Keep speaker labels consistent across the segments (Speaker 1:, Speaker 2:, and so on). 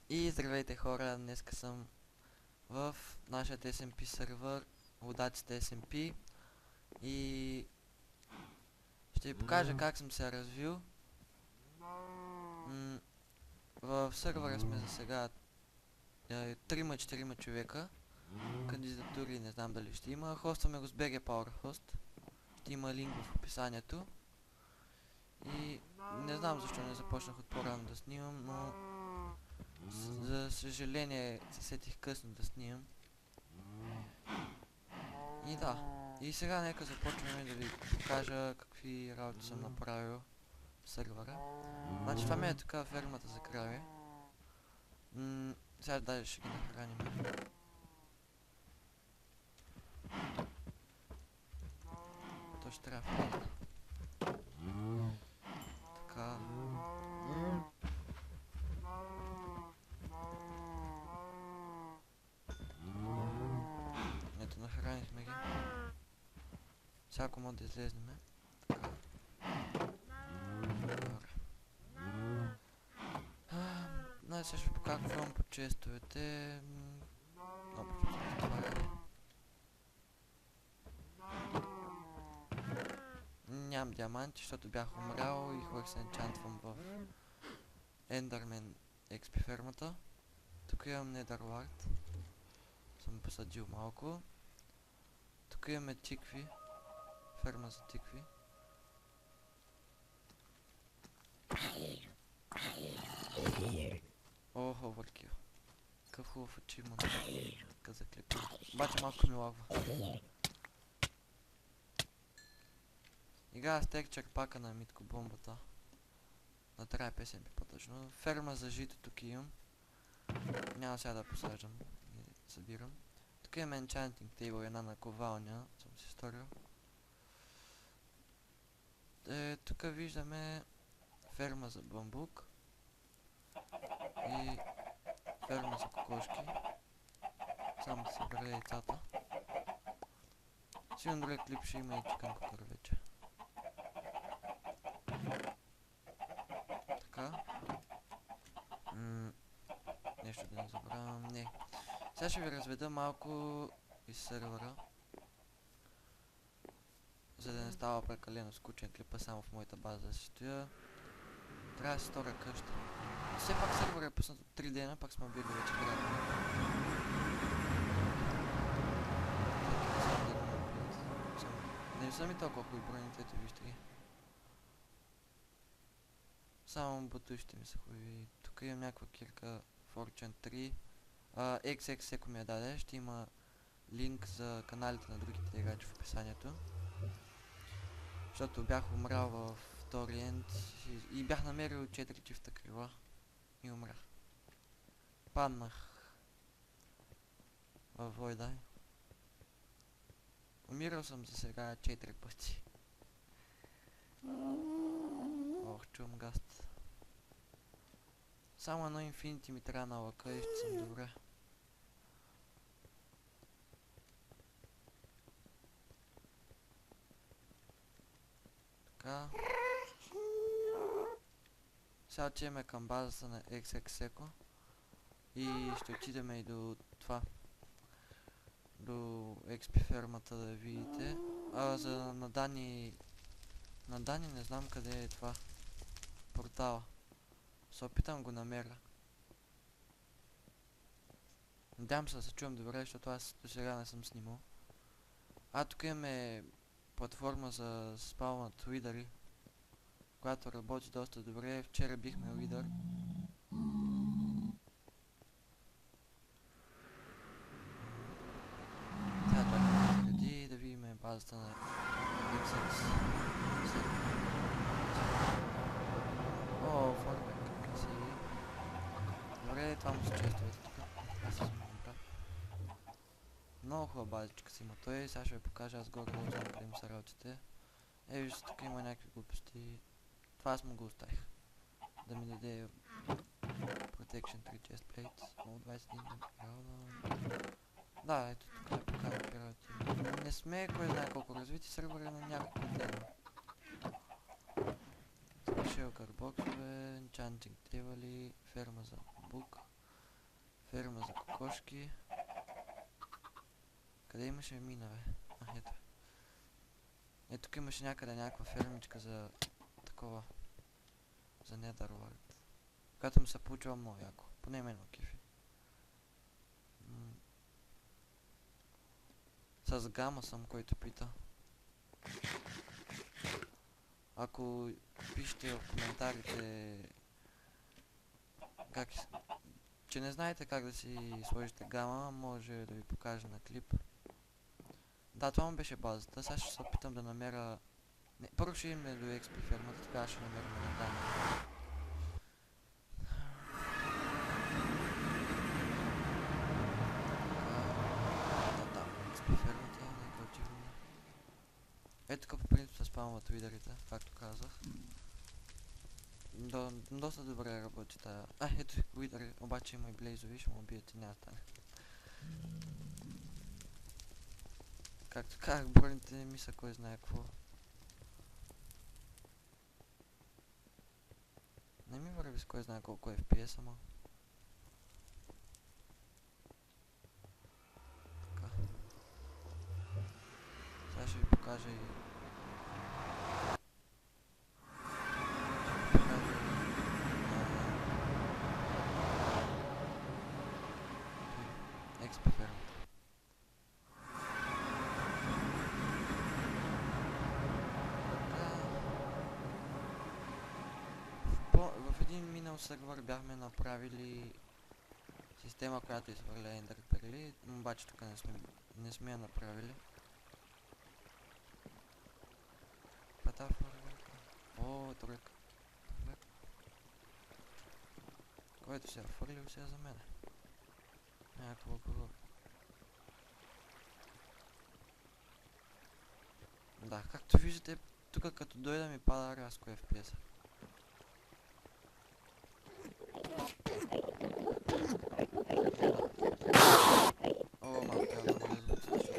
Speaker 1: И здравейте хора, днеска съм в нашия SMP сервер, водачите SMP и ще ви покажа как съм се развил. В сервера сме за сега 3-4 човека, кандидатури не знам дали ще има, хостваме го с BG PowerHost, ще има линк в описанието и не знам защо не започнах от по-рано да снимам, но за съжаление се сетих късно да снимам. И да, и сега нека започваме да ви покажа какви работи съм направил в сервера. Значи това ми е така фермата за крави. Сега даже ще ги нахраним. То ще трябва. Така. Ето нахранихме ги. Всяко може да излезнеме. Така. Значи сега ще ви покажа какво имам по честовете. Нямам диаманти, защото бях умрял и ходих се енчантвам в Enderman XP фермата. Тук имам Netherward. Съм посадил малко. Тук имаме тикви. Ферма за тикви. О, overkill. Какъв хубав ачивмент. Каза клип. Обаче малко ми лагва. Играя с черпака на Митко бомбата. На трая песен по-точно. Ферма за жито тук имам. Няма сега да посаждам и събирам. Тук имаме enchanting table, една наковалня. Съм си сторил. Тук виждаме ферма за бамбук. И ферма за кокошки. Само да се събера яйцата. Сигурно другия клип ще има и чикан кукър вече. Така. Нещо да не забравям. Не. Сега ще ви разведа малко из сервера. За да не става прекалено скучен клипа само в моята база да си стоя. Трябва да си сторя къща. Все пак сервера е пуснат от 3 дена, пак сме били вече градни. Не са ми толкова хубави бронетите, вижте ги. Само бутушите ми са хубави. Тук имам някаква кирка Fortune 3. XX ако ми я даде, ще има линк за каналите на другите играчи в описанието. Защото бях умрял в втори енд и бях намерил 4 чифта крила и умрях. Паднах във Войдай. Умирал съм за сега 4 пъти. Ох, чувам гаст. Само едно инфинити ми трябва на лъка и ще съм добре. Така. Сега отиваме към базата на XXECO и ще отидем и до това. До XP фермата да видите. На Дани не знам къде е това портала. Се опитам го намеря. Надявам се да се чувам добре, защото аз до сега не съм снимал. Тук имаме платформа за спална от уидъри, която работи доста добре. Вчера бихме уидър. Сега чакаме заради да видим базата на XX. О, форбек, как си. Добре, това му се чествайте тук. Аз съм прав. Много хубава базичка си има той. Сега ще ви покажа аз горе, не знам къде му са работите. Вижте, тук има някакви глупости. Това аз му го оставих. Да ми даде Protection 3 chest plates. Много 21 периода. Да, ето тук е покажа периодите. Не сме кой знае колко развити сервери на няколко дена. Шелкър боксове, enchanting table, ферма за бук. Ферма за кокошки. Къде имаше мина, бе? Ето. Тук имаше някъде някаква фермичка за такова. За Netherworld. Която ми се получила много яко. Поне мен ме кефи. С гама съм, който пита. Ако пишете в коментарите че не знаете как да си сложите гама, може да ви покажа на клип. Да, това му беше базата. Сега ще се опитам да намеря... Не, първо ще имаме до XP фермата, тогава ще намерим на данни. Да, XP фермата, нека отиваме. Ето тук по принцип се спамват уидерите, както казах. Доста добре работи тая. Ето уидери, обаче има и блейзови, ще му убият и няма стане. Както казах, броните не ми са кой знае какво. Не ми върви с кой знае колко FPS, ама. Така. Сега ще ви покажа и... XP фермата. В един минал сервер бяхме направили система, която изхвърля ендър перли, обаче тук не сме я направили. Пата фървърка. О, тройка. Който се е фърлил, се е за мене. Някакво отговор. Да, както виждате, тук като дойда ми пада рязко FPS-а. О, малко трябва да бъде звук, защото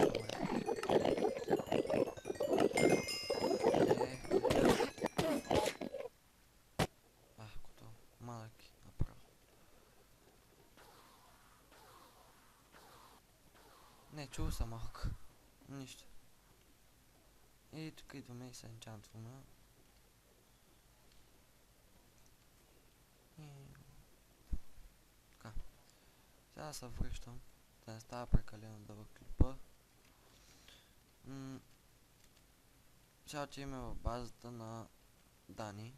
Speaker 1: като малъки направо. Не, чул съм малко. Нищо. И тук идваме и се енчантваме. Така. Сега се връщам. Да не става прекалено дълъг клипа. Сега отиваме в базата на Дани.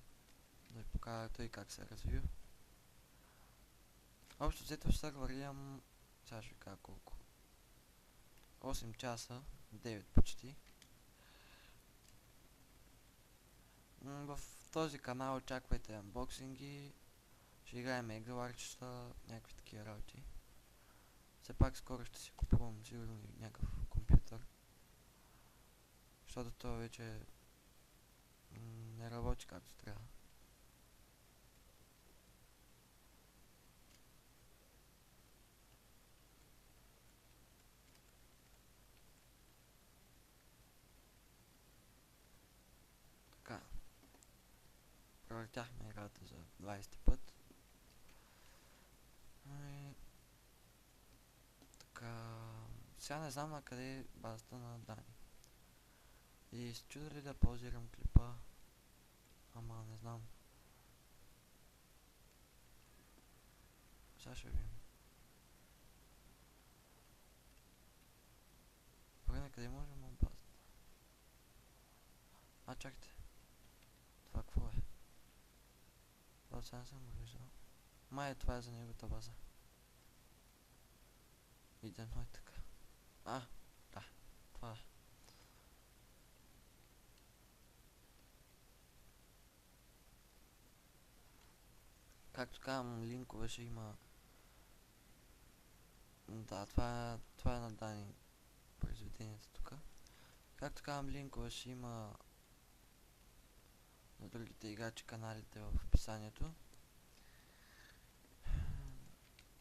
Speaker 1: Да ви покажа той как се развива. Общо взето в сервер имам... Сега ще ви кажа колко. 8 часа, 9 почти. В този канал очаквайте анбоксинги. Ще играем екзеларчета, някакви такива работи. Все пак скоро ще си купувам сигурно и някакъв компютър. Защото това вече не работи както трябва. Така. Провъртяхме играта за 20 път. Така. Сега не знам на къде е базата на Дани. И се чудя ли да паузирам клипа. Ама не знам. Сега ще видим. Добре, на къде можем от базата? Чакайте. Това какво е? Това сега не съм го виждал. Май това е за неговата база. Идено е така. Да. Това е. Както казвам, линкове ще има... Да, това е на Дани произведението тук. Както казвам, линкове ще има на другите играчи каналите в описанието.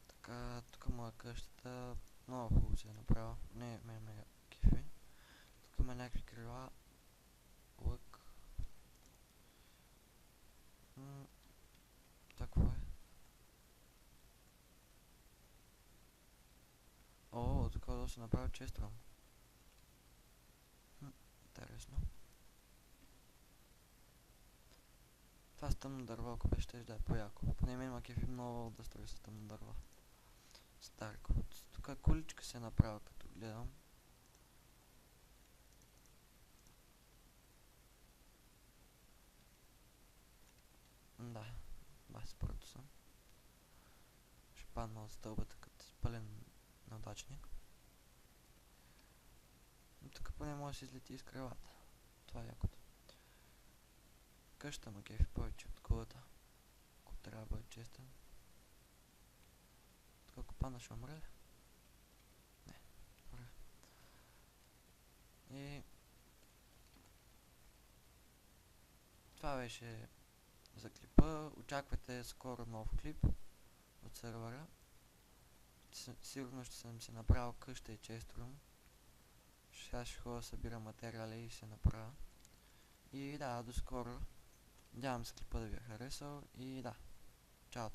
Speaker 1: Така, тук моя къщата много хубаво се е направила. Не, ме кефи. Тук има някакви крила. Лък. Това какво е? да се направи chest room. Интересно. Това с тъмно дърво, ако беше, ще да е по-яко. Поне мен ма кефи много да строи с тъмно дърво. Старко. Тук куличка се направя, като гледам. Да, бас първото съм. Ще падна от стълбата като пълен неудачник. Но тук поне може да се излети из крилата. Това е якото. Къща ма кефи повече от кулата. Ако трябва да бъде честен. Тук ако падна ще умре ли? Не. Добре. И... това беше за клипа. Очаквайте скоро нов клип от сервера. Сигурно ще съм си направил къща и честрум. Сега ще ходя да събирам материали и се направя. И да, до скоро. Надявам се клипа да ви е харесал и да. Чао.